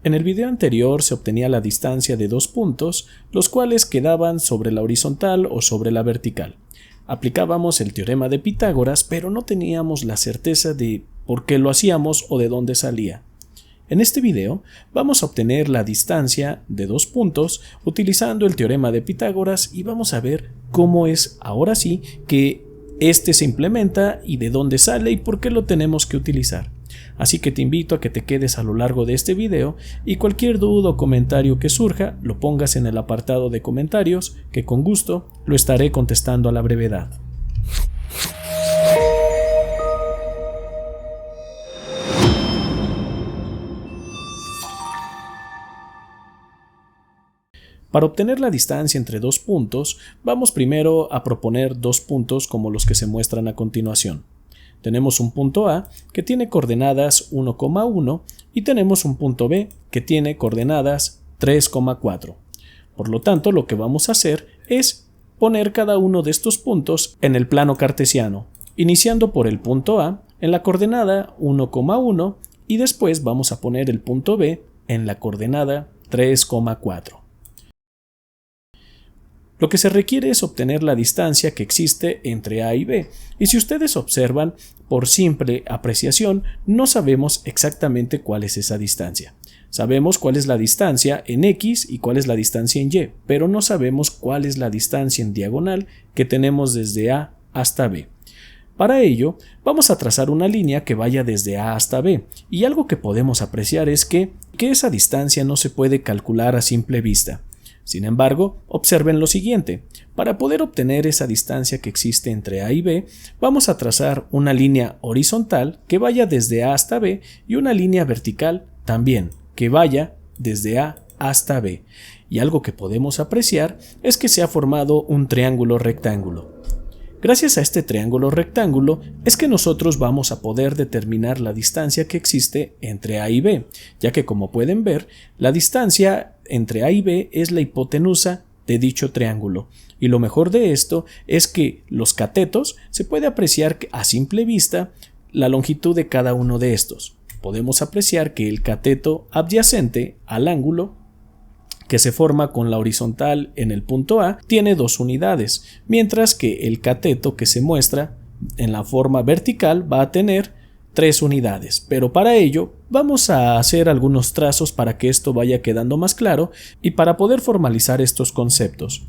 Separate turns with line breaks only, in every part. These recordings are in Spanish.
En el video anterior se obtenía la distancia de dos puntos, los cuales quedaban sobre la horizontal o sobre la vertical. Aplicábamos el teorema de Pitágoras, pero no teníamos la certeza de por qué lo hacíamos o de dónde salía. En este video vamos a obtener la distancia de dos puntos utilizando el teorema de Pitágoras y vamos a ver cómo es ahora sí que este se implementa y de dónde sale y por qué lo tenemos que utilizar. Así que te invito a que te quedes a lo largo de este video y cualquier duda o comentario que surja lo pongas en el apartado de comentarios, que con gusto lo estaré contestando a la brevedad. Para obtener la distancia entre dos puntos, vamos primero a proponer dos puntos como los que se muestran a continuación. Tenemos un punto A que tiene coordenadas 1,1 y tenemos un punto B que tiene coordenadas 3,4. Por lo tanto, lo que vamos a hacer es poner cada uno de estos puntos en el plano cartesiano, iniciando por el punto A en la coordenada 1,1 y después vamos a poner el punto B en la coordenada 3,4. Lo que se requiere es obtener la distancia que existe entre A y B, y si ustedes observan, por simple apreciación, no sabemos exactamente cuál es esa distancia. Sabemos cuál es la distancia en X y cuál es la distancia en Y, pero no sabemos cuál es la distancia en diagonal que tenemos desde A hasta B. Para ello, vamos a trazar una línea que vaya desde A hasta B, y algo que podemos apreciar es que esa distancia no se puede calcular a simple vista. Sin embargo, observen lo siguiente. Para poder obtener esa distancia que existe entre A y B, vamos a trazar una línea horizontal que vaya desde A hasta B y una línea vertical también que vaya desde A hasta B. Y algo que podemos apreciar es que se ha formado un triángulo rectángulo. Gracias a este triángulo rectángulo es que nosotros vamos a poder determinar la distancia que existe entre A y B, ya que como pueden ver, la distancia entre A y B es la hipotenusa de dicho triángulo. Y lo mejor de esto es que los catetos se puede apreciar a simple vista la longitud de cada uno de estos. Podemos apreciar que el cateto adyacente al ángulo que se forma con la horizontal en el punto A tiene 2 unidades, mientras que el cateto que se muestra en la forma vertical va a tener 3 unidades. Pero para ello vamos a hacer algunos trazos para que esto vaya quedando más claro y para poder formalizar estos conceptos.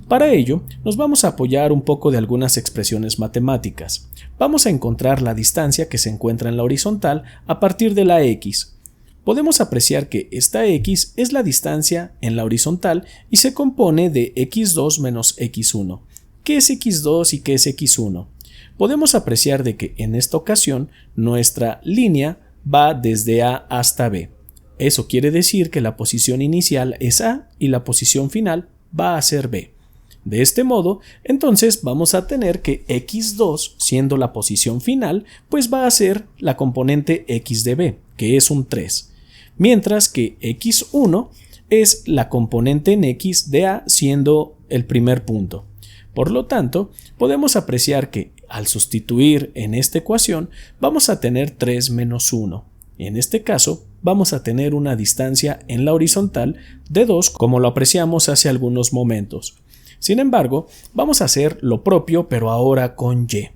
Para ello nos vamos a apoyar un poco de algunas expresiones matemáticas. Vamos a encontrar la distancia que se encuentra en la horizontal a partir de la X. Podemos apreciar que esta X es la distancia en la horizontal y se compone de x2 menos x1. ¿Qué es x2 y qué es x1? Podemos apreciar de que en esta ocasión nuestra línea va desde A hasta B. Eso quiere decir que la posición inicial es A y la posición final va a ser B. De este modo, entonces vamos a tener que x2, siendo la posición final, pues va a ser la componente x de B, que es un 3. Mientras que x1 es la componente en x de A siendo el primer punto. Por lo tanto, podemos apreciar que al sustituir en esta ecuación vamos a tener 3 menos 1. En este caso vamos a tener una distancia en la horizontal de 2 como lo apreciamos hace algunos momentos. Sin embargo, vamos a hacer lo propio pero ahora con Y.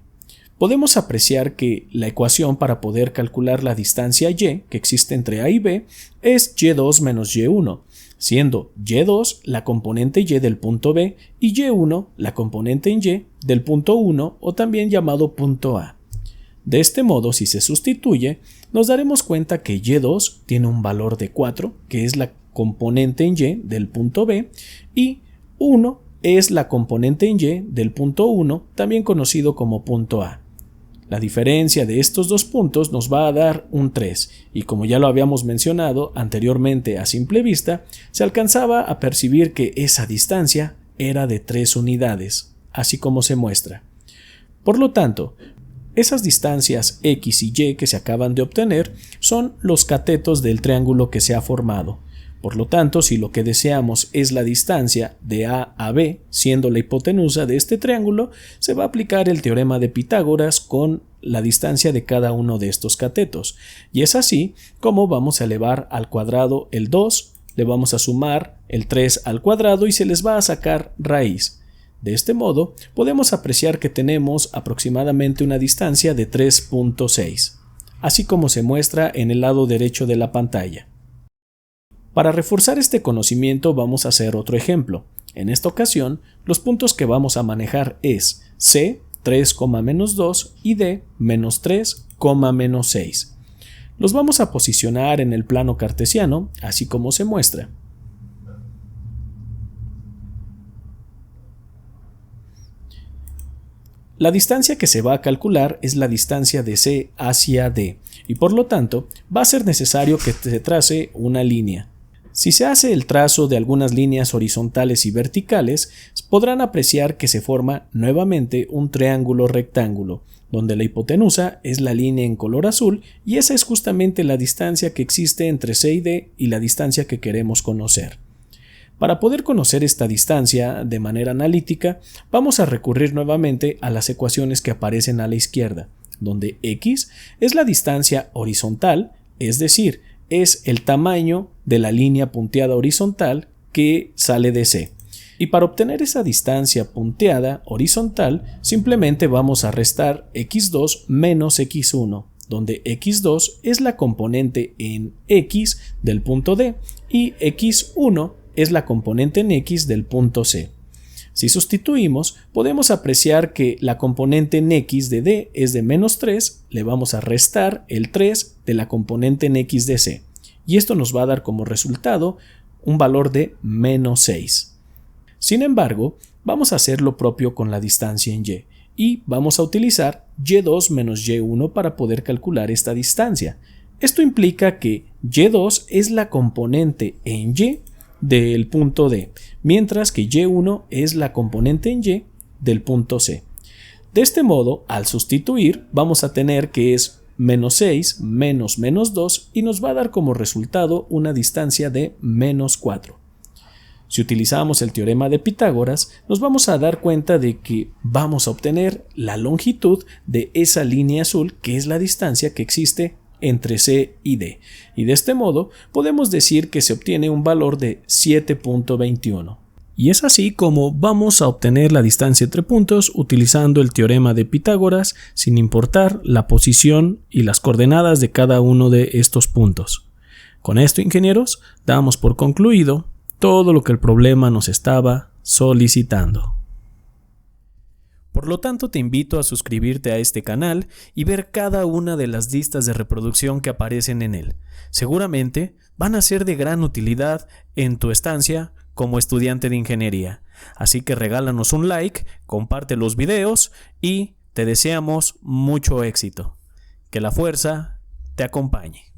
Podemos apreciar que la ecuación para poder calcular la distancia Y que existe entre A y B es y2 menos y1, siendo y2 la componente Y del punto B y y1 la componente en Y del punto 1 o también llamado punto A. De este modo, si se sustituye, nos daremos cuenta que y2 tiene un valor de 4, que es la componente en Y del punto B, y 1 es la componente en Y del punto 1, también conocido como punto A. La diferencia de estos dos puntos nos va a dar un 3 y como ya lo habíamos mencionado anteriormente a simple vista, se alcanzaba a percibir que esa distancia era de 3 unidades, así como se muestra. Por lo tanto, esas distancias X y Y que se acaban de obtener son los catetos del triángulo que se ha formado. Por lo tanto, si lo que deseamos es la distancia de A a B, siendo la hipotenusa de este triángulo, se va a aplicar el teorema de Pitágoras con la distancia de cada uno de estos catetos. Y es así como vamos a elevar al cuadrado el 2, le vamos a sumar el 3 al cuadrado y se les va a sacar raíz. De este modo, podemos apreciar que tenemos aproximadamente una distancia de 3.6, así como se muestra en el lado derecho de la pantalla. Para reforzar este conocimiento vamos a hacer otro ejemplo. En esta ocasión, los puntos que vamos a manejar es C, 3,-2 y D, -3,-6. Los vamos a posicionar en el plano cartesiano, así como se muestra. La distancia que se va a calcular es la distancia de C hacia D, y por lo tanto va a ser necesario que se trace una línea. Si se hace el trazo de algunas líneas horizontales y verticales, podrán apreciar que se forma nuevamente un triángulo rectángulo, donde la hipotenusa es la línea en color azul y esa es justamente la distancia que existe entre C y D y la distancia que queremos conocer. Para poder conocer esta distancia de manera analítica, vamos a recurrir nuevamente a las ecuaciones que aparecen a la izquierda, donde x es la distancia horizontal, es decir, es el tamaño de la línea punteada horizontal que sale de C. Y para obtener esa distancia punteada horizontal, simplemente vamos a restar x2 menos x1, donde x2 es la componente en x del punto D y x1 es la componente en x del punto C. Si sustituimos, podemos apreciar que la componente en x de D es de -3, le vamos a restar el 3 de la componente en x de C, y esto nos va a dar como resultado un valor de -6. Sin embargo, vamos a hacer lo propio con la distancia en y, y vamos a utilizar y2 menos y1 para poder calcular esta distancia. Esto implica que y2 es la componente en y del punto D, mientras que y1 es la componente en y del punto C. De este modo, al sustituir, vamos a tener que es -6 menos -2 y nos va a dar como resultado una distancia de -4. Si utilizamos el teorema de Pitágoras, nos vamos a dar cuenta de que vamos a obtener la longitud de esa línea azul, que es la distancia que existe entre C y D, y de este modo podemos decir que se obtiene un valor de 7.21. Y es así como vamos a obtener la distancia entre puntos utilizando el teorema de Pitágoras sin importar la posición y las coordenadas de cada uno de estos puntos. Con esto, ingenieros, damos por concluido todo lo que el problema nos estaba solicitando. Por lo tanto, te invito a suscribirte a este canal y ver cada una de las listas de reproducción que aparecen en él. Seguramente van a ser de gran utilidad en tu estancia como estudiante de ingeniería. Así que regálanos un like, comparte los videos y te deseamos mucho éxito. Que la fuerza te acompañe.